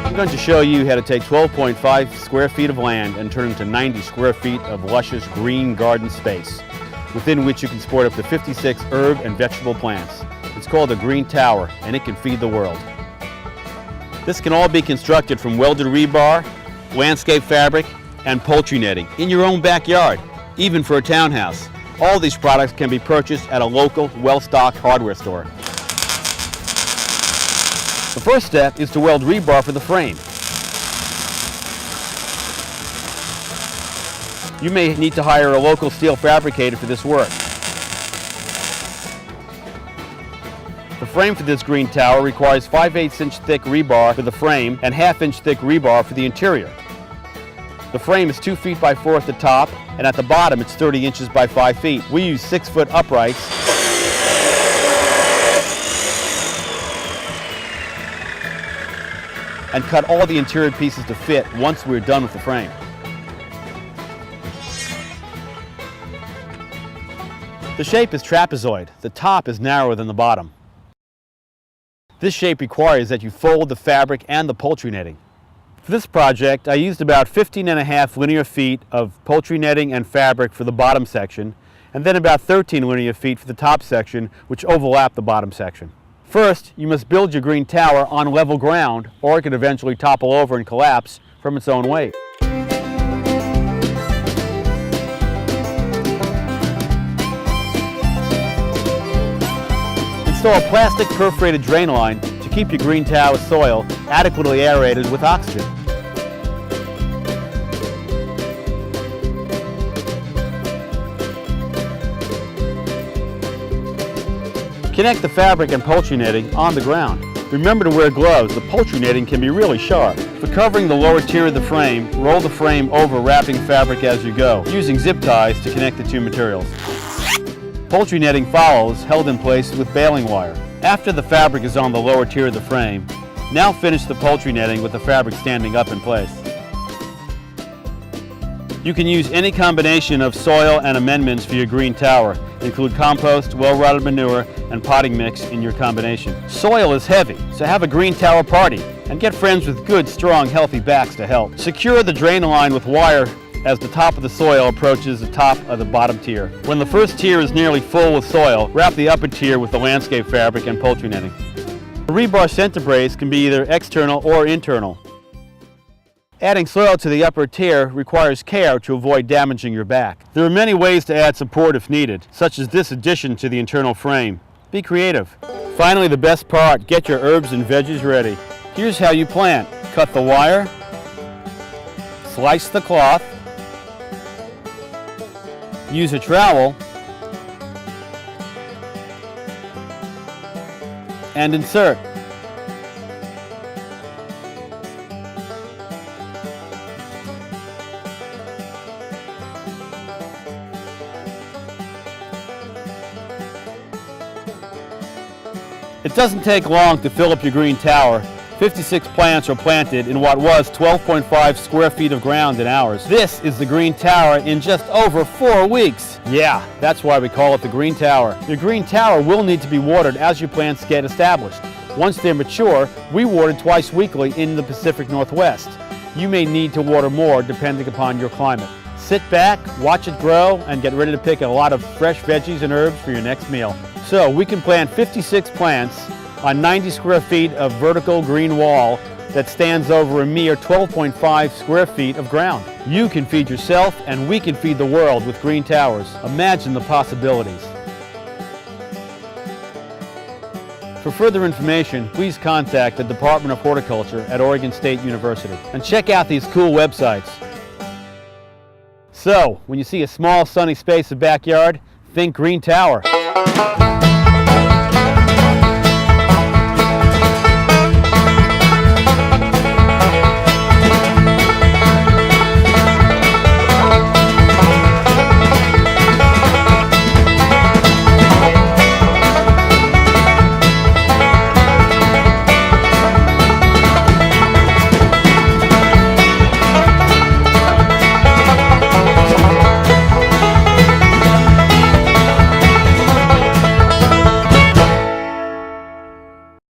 I'm going to show you how to take 12.5 square feet of land and turn it into 90 square feet of luscious green garden space, within which you can sport up to 56 herb and vegetable plants. It's called a green tower, and it can feed the world. This can all be constructed from welded rebar, landscape fabric, and poultry netting in your own backyard, even for a townhouse. All these products can be purchased at a local, well-stocked hardware store. The first step is to weld rebar for the frame. You may need to hire a local steel fabricator for this work. The frame for this green tower requires 5/8 inch thick rebar for the frame and 1/2 inch thick rebar for the interior. The frame is 2 feet by 4 at the top, and at the bottom it's 30 inches by 5 feet. We use 6-foot uprights and cut all the interior pieces to fit once we're done with the frame. The shape is trapezoid. The top is narrower than the bottom. This shape requires that you fold the fabric and the poultry netting. For this project, I used about 15.5 linear feet of poultry netting and fabric for the bottom section, and then about 13 linear feet for the top section, which overlap the bottom section. First, you must build your green tower on level ground, or it could eventually topple over and collapse from its own weight. Install a plastic perforated drain line to keep your green tower soil adequately aerated with oxygen. Connect the fabric and poultry netting on the ground. Remember to wear gloves. The poultry netting can be really sharp. For covering the lower tier of the frame, roll the frame over wrapping fabric as you go, using zip ties to connect the two materials. Poultry netting follows, held in place with baling wire. After the fabric is on the lower tier of the frame, now finish the poultry netting with the fabric standing up in place. You can use any combination of soil and amendments for your green tower. Include compost, well-rotted manure, and potting mix in your combination. Soil is heavy, so have a green tower party and get friends with good, strong, healthy backs to help. Secure the drain line with wire as the top of the soil approaches the top of the bottom tier. When the first tier is nearly full with soil, wrap the upper tier with the landscape fabric and poultry netting. The rebar center brace can be either external or internal. Adding soil to the upper tier requires care to avoid damaging your back. There are many ways to add support if needed, such as this addition to the internal frame. Be creative. Finally, the best part, get your herbs and veggies ready. Here's how you plant. Cut the wire, slice the cloth, use a trowel, and insert. It doesn't take long to fill up your green tower. 56 plants are planted in what was 12.5 square feet of ground in hours. This is the green tower in just over 4 weeks. Yeah, that's why we call it the green tower. Your green tower will need to be watered as your plants get established. Once they're mature, we water twice weekly in the Pacific Northwest. You may need to water more depending upon your climate. Sit back, watch it grow, and get ready to pick a lot of fresh veggies and herbs for your next meal. So we can plant 56 plants on 90 square feet of vertical green wall that stands over a mere 12.5 square feet of ground. You can feed yourself, and we can feed the world with green towers. Imagine the possibilities. For further information, please contact the Department of Horticulture at Oregon State University and check out these cool websites. So, when you see a small sunny space of backyard, think green tower.